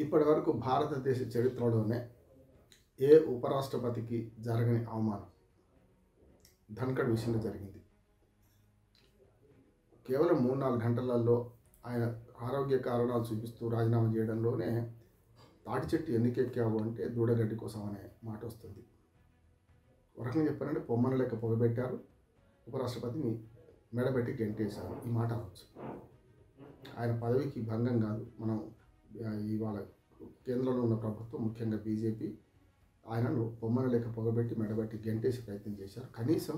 ఇప్పటివరకు భారతదేశ చరిత్రలోనే ఏ ఉపరాష్ట్రపతికి జరగని అవమానం ధన్కడ్ విషయంలో జరిగింది. కేవలం 3-4 గంటలలో ఆయన ఆరోగ్య కారణాలు చూపిస్తూ రాజీనామా చేయడంలోనే తాటి చెట్టు ఎందుకు ఎక్కావు అంటే దూడగడ్డి కోసం అనే మాట వస్తుంది. ఒక రకంగా చెప్పారంటే పొమ్మన లెక్క పొగబెట్టారు, ఉపరాష్ట్రపతిని మెడబెట్టి గెంటేశారు. ఈ మాట అనవచ్చు. ఆయన పదవికి భంగం కాదు. మనం ఇవాళ కేంద్రంలో ఉన్న ప్రభుత్వం, ముఖ్యంగా బీజేపీ, ఆయనను పొమ్మన లెక్క పొగబెట్టి మెడబెట్టి గెంటేసి ప్రయత్నం చేశారు. కనీసం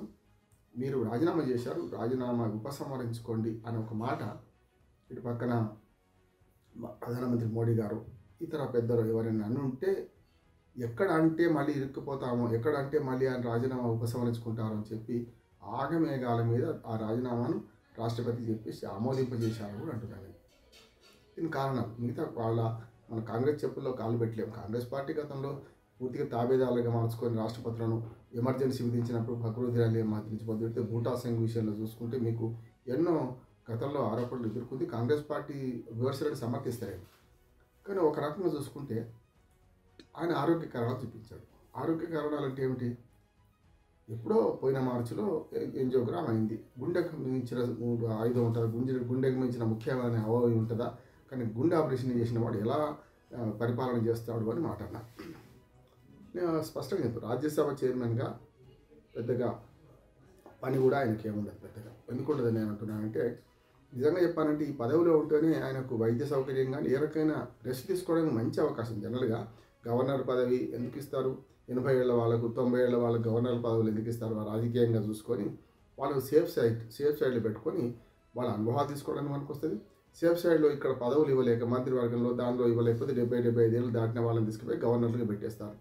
మీరు రాజీనామా చేశారు, రాజీనామా ఉపసంహరించుకోండి అనే ఒక మాట ఇటు పక్కన ప్రధానమంత్రి మోడీ గారు, ఇతర పెద్దలు ఎవరైనా అనుంటే ఎక్కడ అంటే మళ్ళీ ఇరుక్కుపోతామో, ఎక్కడ అంటే మళ్ళీ ఆయన రాజీనామా ఉపసంహరించుకుంటారో అని చెప్పి ఆగమేఘాల మీద ఆ రాజీనామాను రాష్ట్రపతి చెప్పేసి ఆమోదింపజేశారు కూడా అంటున్నాను. దీని కారణం మిగతా మన కాంగ్రెస్ చెప్పుల్లో కాలు పెట్టలేము. కాంగ్రెస్ పార్టీ గతంలో పూర్తిగా తాబేదారులుగా మార్చుకొని రాష్ట్రపతులను ఎమర్జెన్సీ విధించినప్పుడు ఫక్రుద్దీన్ అలీ అహ్మద్ నుంచి మొదలెడితే బూటా సింగ్ విషయంలో చూసుకుంటే మీకు ఎన్నో గతంలో ఆరోపణలు ఎదుర్కొంది. కాంగ్రెస్ పార్టీ విమర్శలను సమర్థిస్తారు. కానీ ఒక రకంగా చూసుకుంటే ఆయన ఆరోగ్య కారణాలు చూపించాడు. ఆరోగ్య కారణాలు అంటే ఏమిటి? ఎప్పుడో పోయిన మార్చిలో ఎంజియోగ్రామ్ అయింది. గుండెకు మించిన ఆయుధం ఉంటుందా? గుండెకు మించిన ముఖ్యమైన అవయవం ఉంటుందా? కానీ గుండె ఆపరేషన్ చేసిన వాడు ఎలా పరిపాలన చేస్తాడు అని మాట్లాడినా. నేను స్పష్టంగా చెప్పాను, రాజ్యసభ చైర్మన్గా పెద్దగా పని కూడా ఆయనకి ఏముండదు పెద్దగా. ఎందుకుండదు నేను అంటున్నానంటే, నిజంగా చెప్పానంటే ఈ పదవిలో ఉంటేనే ఆయనకు వైద్య సౌకర్యం కానీ ఏ రకమైన రెస్ట్ తీసుకోవడానికి మంచి అవకాశం. జనరల్గా గవర్నర్ పదవి ఎందుకు ఇస్తారు? 80 ఏళ్ళ వాళ్ళకు, 90 ఏళ్ళ వాళ్ళకు గవర్నర్ పదవులు ఎందుకు ఇస్తారు? రాజకీయంగా చూసుకొని వాళ్ళు సేఫ్ సైడ్లో పెట్టుకొని వాళ్ళ అనుభవాలు తీసుకోవడానికి మనకు వస్తుంది. సేఫ్ సైడ్లో ఇక్కడ పదవులు ఇవ్వలేక మంత్రివర్గంలో దానిలో ఇవ్వలేకపోతే 70-75 ఏళ్ళు దాటిన వాళ్ళని తీసుకుపోయి గవర్నర్లుగా పెట్టేస్తారు.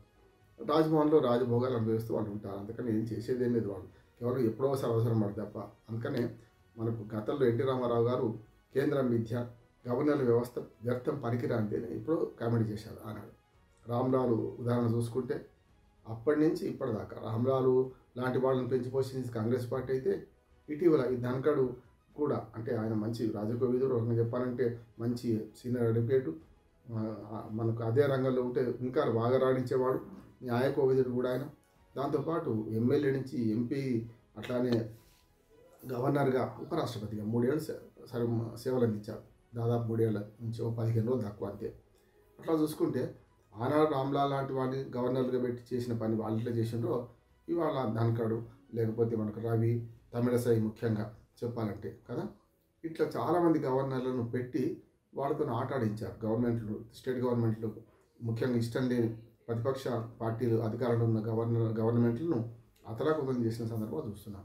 రాజ్భవన్లో రాజభోగాలు అనుభవిస్తూ వాళ్ళు ఉంటారు. అందుకని ఏం చేసేదేం లేదు. వాళ్ళు కేవలం ఎప్పుడో అవసరం పడి తప్ప. అందుకనే మనకు గతంలో ఎన్టీ రామారావు గారు కేంద్రం విద్య, గవర్నర్ల వ్యవస్థ వ్యర్థం పనికిరాంతే ఎప్పుడో కామెంట్ చేశారు ఆనాడు. రామ్లాలు ఉదాహరణ చూసుకుంటే అప్పటి నుంచి ఇప్పటిదాకా రామ్లాలు లాంటి వాళ్ళని పెంచి పోషించి కాంగ్రెస్ పార్టీ అయితే, ఇటీవల ఈ ధన్కడ్ కూడా అంటే ఆయన మంచి రాజకీయ విధుడు, చెప్పాలంటే మంచి సీనియర్ అడ్వకేటు, మనకు అదే రంగంలో ఉంటే ఇంకా బాగా రాణించేవాడు, న్యాయకోవిదుడు కూడా ఆయన. దాంతోపాటు ఎమ్మెల్యే నుంచి ఎంపీ, అట్లానే గవర్నర్గా, ఉపరాష్ట్రపతిగా 3 ఏళ్ళు సేవలు అందించారు. దాదాపు 3 ఏళ్ళ నుంచి 15 రోజులు తక్కువ అంతే. అట్లా చూసుకుంటే ఆనాడు రామ్లాల్ లాంటి వాడిని గవర్నర్గా పెట్టి చేసిన పని వాళ్ళు ఇట్లా చేసిండ్రో, ఇవాళ ధన్కడ్ లేకపోతే మనకు రవి, తమిళసై ముఖ్యంగా చెప్పాలంటే కదా, ఇట్లా చాలామంది గవర్నర్లను పెట్టి వాళ్ళతో ఆటాడించారు. గవర్నమెంట్లు, స్టేట్ గవర్నమెంట్లు, ముఖ్యంగా ఇష్టం లేని ప్రతిపక్ష పార్టీలు అధికారంలో ఉన్న గవర్నమెంట్లను అతలాకుతలం చేసిన సందర్భం చూస్తున్నాం.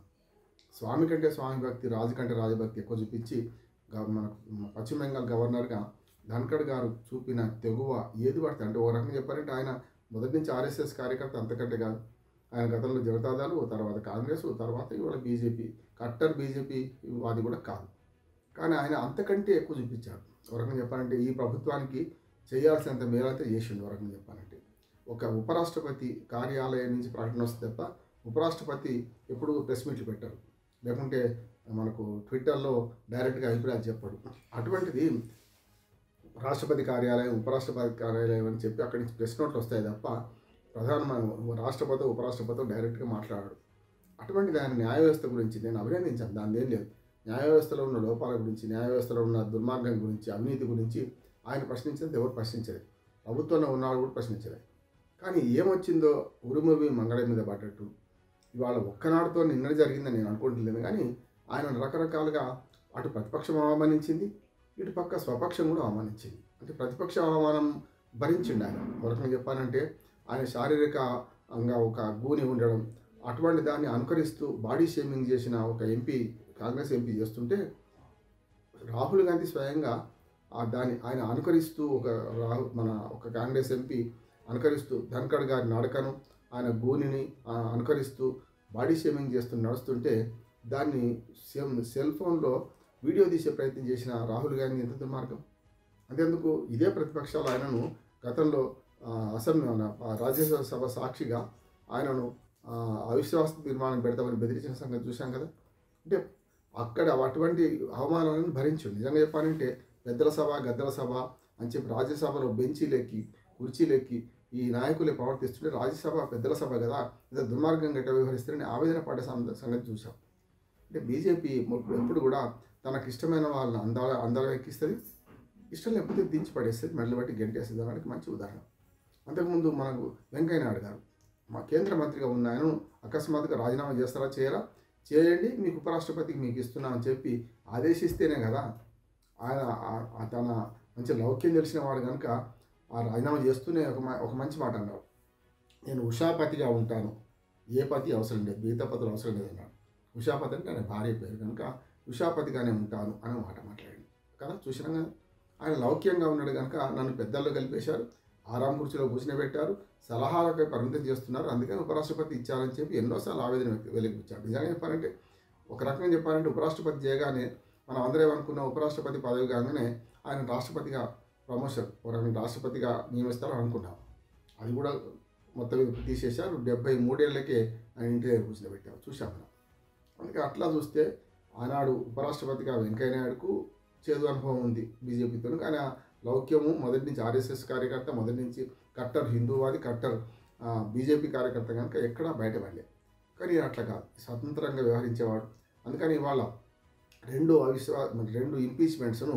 స్వామి కంటే స్వామి భక్తి, రాజు కంటే రాజభక్తి ఎక్కువ చూపించి మనకు పశ్చిమ బెంగాల్ గవర్నర్గా ధన్కడ్ గారు చూపిన తెగువ ఏది పడితే అంటే, ఒక రకంగా చెప్పారంటే ఆయన మొదటి నుంచి ఆర్ఎస్ఎస్ కార్యకర్త, అంతకంటే కాదు. ఆయన గతంలో జనతాదళ్, తర్వాత కాంగ్రెస్, తర్వాత ఇవాళ బీజేపీ, కట్టర్ బీజేపీ వాది కూడా కాదు. కానీ ఆయన అంతకంటే ఎక్కువ చూపించాడు. ఒక రకంగా చెప్పాలంటే ఈ ప్రభుత్వానికి చేయాల్సినంత మేరైతే చేసిండు. ఒక రకంగా చెప్పాలంటే ఒక ఉపరాష్ట్రపతి కార్యాలయం నుంచి ప్రకటన వస్తే తప్ప ఉపరాష్ట్రపతి ఎప్పుడు ప్రెస్ మీట్లు పెట్టారు, లేకుంటే మనకు ట్విట్టర్లో డైరెక్ట్గా అభిప్రాయాలు చెప్పాడు. అటువంటిది రాష్ట్రపతి కార్యాలయం, ఉపరాష్ట్రపతి కార్యాలయం అని చెప్పి అక్కడి నుంచి ప్రెస్ నోట్లు వస్తాయి తప్ప రాష్ట్రపతి, ఉపరాష్ట్రపతి డైరెక్ట్గా మాట్లాడాడు. అటువంటిది ఆయన న్యాయ వ్యవస్థ గురించి నేను అభినందించాను, దాని ఏం లేదు. న్యాయ వ్యవస్థలో ఉన్న లోపాల గురించి, న్యాయ వ్యవస్థలో ఉన్న దుర్మార్గం గురించి, అవినీతి గురించి ఆయన ప్రశ్నించేది ఎవరు ప్రశ్నించలేదు. ప్రభుత్వంలో ఉన్నవాళ్ళు కూడా ప్రశ్నించలేదు. కానీ ఏమొచ్చిందో ఉరుమువి మంగళం మీద పడ్డట్టు ఇవాళ ఒక్కనాడుతో నిన్న జరిగిందని నేను అనుకుంటలేదు. కానీ ఆయన రకరకాలుగా అటు ప్రతిపక్షం అవమానించింది, ఇటు పక్క స్వపక్షం కూడా అవమానించింది. అంటే ప్రతిపక్ష అవమానం భరించిండు ఆయన. మరొకగా చెప్పాలంటే ఆయన శారీరకంగా ఒక గూని ఉండడం, అటువంటి దాన్ని అనుకరిస్తూ బాడీ షేమింగ్ చేసిన ఒక ఎంపీ, కాంగ్రెస్ ఎంపీ చేస్తుంటే రాహుల్ గాంధీ స్వయంగా దాన్ని ఆయన అనుకరిస్తూ ఒక కాంగ్రెస్ ఎంపీ అనుకరిస్తూ ధన్కడ్ గారి నడకను, ఆయన గూనిని అనుకరిస్తూ బాడీ షేమింగ్ చేస్తూ నడుస్తుంటే దాన్ని సెల్ ఫోన్లో వీడియో తీసే ప్రయత్నం చేసిన రాహుల్ గాంధీ ఎంత దుర్మార్గం. అంతేందుకు ఇదే ప్రతిపక్షాలు ఆయనను గతంలో రాజ్యసభ సాక్షిగా ఆయనను అవిశ్వాస తీర్మానం పెడతామని బెదిరించిన సంగతి చూశాం కదా. అంటే అక్కడ అటువంటి అవమానాలను భరించు. నిజంగా చెప్పాలంటే పెద్దల సభ, గద్దల సభ అని చెప్పి రాజ్యసభలో బెంచీలెక్కి కుర్చీలెక్కి ఈ నాయకులే ప్రవర్తిస్తుంటే రాజ్యసభ పెద్దల సభ కదా, ఇంత దుర్మార్గంగా ఎట్లా వ్యవహరిస్తారని ఆవేదన పడే సంగతి చూసాం. అంటే బీజేపీ ఎప్పుడు కూడా తనకు ఇష్టమైన వాళ్ళని అందరం ఎక్కిస్తుంది, ఇష్టం లేకపోతే దించి పడేస్తుంది, మెడలు బట్టి గెంటేస్తుంది అనడానికి మంచి ఉదాహరణ. అంతకుముందు మనకు వెంకయ్య నాయుడు గారు మా కేంద్ర మంత్రిగా ఉన్న ఆయనను అకస్మాత్తుగా రాజీనామా చేస్తారా, చేయరా, చేయండి మీకు ఉపరాష్ట్రపతికి మీకు ఇస్తున్నా అని చెప్పి ఆదేశిస్తేనే కదా ఆయన తన మంచి లౌక్యం తెలిసిన వాడు కనుక ఆ రాజీనామా చేస్తూనే ఒక మంచి మాట అన్నాడు, నేను ఉషాపతిగా ఉంటాను, ఏ పతి అవసరం లేదు, మిగతా పతులు అవసరం లేదన్నాడు. ఉషాపతి అంటే ఆయన భార్య పేరు కనుక ఉషాపతిగానే ఉంటాను అనే మాట మాట్లాడాడు కదా. చూసినా కదా ఆయన లౌక్యంగా ఉన్నాడు కనుక నన్ను పెద్దల్లో కలిపేశారు, ఆరాం కుర్చీలో కూర్చునిపెట్టారు, సలహాలపై పరిమితం చేస్తున్నారు, అందుకని ఉపరాష్ట్రపతి ఇచ్చారని చెప్పి ఎన్నోసార్లు ఆవేదన వెలిగించాడు. నిజంగా చెప్పాలంటే ఒక రకంగా చెప్పాలంటే ఉపరాష్ట్రపతి చేయగానే మనం అందరూ ఏమనుకున్నాం, ఉపరాష్ట్రపతి పదవి కాగానే ఆయన రాష్ట్రపతిగా ప్రమోషన్ రాష్ట్రపతిగా నియమిస్తారని అనుకున్నాం. అది కూడా మొత్తం తీసేశారు. 73 ఏళ్ళకే ఆయన ఇంటి దగ్గర కూర్చోబెట్టారు, చూసాం మనం. అందుకే అట్లా చూస్తే ఆనాడు ఉపరాష్ట్రపతిగా వెంకయ్య నాయుడుకు చేదు అనుభవం ఉంది బీజేపీతో. కానీ ఆ లౌక్యము మొదటి నుంచి ఆర్ఎస్ఎస్ కార్యకర్త, మొదటి నుంచి కట్టర్ హిందూవాది, కట్టర్ బీజేపీ కార్యకర్త కనుక ఎక్కడా బయటపడలే. కానీ అట్లా కాదు, స్వతంత్రంగా వ్యవహరించేవాడు. అందుకని ఇవాళ రెండు ఇంపీచ్మెంట్స్ను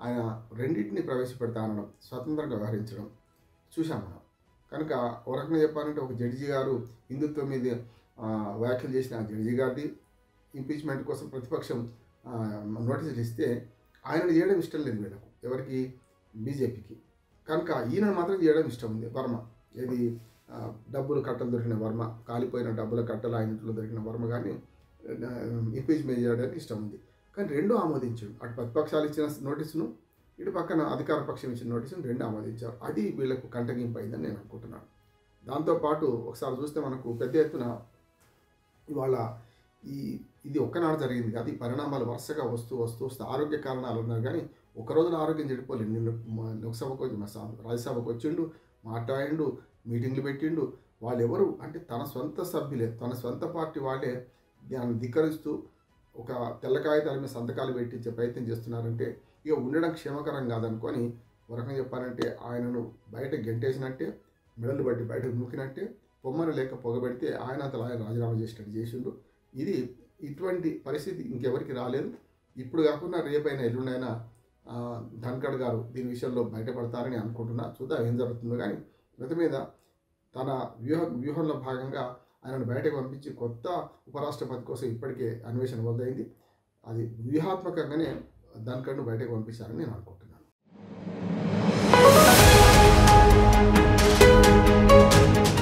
ఆయన రెండింటిని ప్రవేశపెడతానడం, స్వతంత్రంగా వ్యవహరించడం చూసాం మనం. కనుక ఒక రకంగా చెప్పాలంటే ఒక జడ్జి గారు హిందుత్వం మీద వ్యాఖ్యలు చేసిన ఆ జడ్జి గారిది ఇంపీచ్మెంట్ కోసం ప్రతిపక్షం నోటీసులు ఇస్తే ఆయనను చేయడం ఇష్టం లేదు వీళ్ళకు, ఎవరికి, బీజేపీకి. కనుక ఈయనను మాత్రం చేయడం ఇష్టం ఉంది. వర్మ, ఏది డబ్బులు కట్టలు దొరికిన వర్మ, కాలిపోయిన డబ్బుల కట్టలు ఆయన ఇంట్లో దొరికిన వర్మ కానీ ఇంపీచ్మెంట్ చేయడానికి ఇష్టం ఉంది. కానీ రెండు ఆమోదించాడు. అటు ప్రతిపక్షాలు ఇచ్చిన నోటీసును, ఇటు పక్కన అధికార పక్షం ఇచ్చిన నోటీసును రెండు ఆమోదించారు. అది వీళ్ళకు కంటగింపు అయిందని నేను అనుకుంటున్నాను. దాంతోపాటు ఒకసారి చూస్తే మనకు పెద్ద ఎత్తున ఇవాళ ఇది ఒక్కనాడు జరిగింది కాదు, ఈ పరిణామాలు వరుసగా వస్తూ ఆరోగ్య కారణాలు ఉన్నారు. కానీ ఒక రోజున ఆరోగ్యం చెడిపోలేదు. నిన్ను లోక్సభకు రాజ్యసభకు వచ్చిండు, మాట్లాడిండు, మీటింగ్లు పెట్టిండు. వాళ్ళు ఎవరు అంటే తన సొంత సభ్యులే, తన సొంత పార్టీ వాళ్ళే దాన్ని ధిక్కరిస్తూ ఒక తెల్ల కాగితాల మీద సంతకాలు పెట్టించే ప్రయత్నం చేస్తున్నారంటే ఇక ఉండడం క్షేమకరం కాదనుకొని ఒక రకంగా చెప్పాలంటే ఆయనను బయట గెంటేసినట్టే, మెడలు బట్టి బయటకు నూకినట్టే, పొమ్మను లేక పొగబెడితే ఆయన రాజీనామా చేసినట్టు చేసిండు. ఇటువంటి పరిస్థితి ఇంకెవరికి రాలేదు. ఇప్పుడు కాకుండా రేపైనా ఎల్లుండైనా ధన్ఖడ్ గారు దీని విషయంలో బయటపడతారని అనుకుంటున్నా. చూద్దాం ఏం జరుగుతుందో. కానీ మొత్తం మీద తన వ్యూహంలో భాగంగా ఆయనను బయటకు పంపించి కొత్త ఉపరాష్ట్రపతి కోసం ఇప్పటికే అన్వేషణ మొదలైంది. అది వ్యూహాత్మకంగానే ధన్ఖడ్ను బయటకు పంపిస్తారని నేను అనుకుంటున్నాను.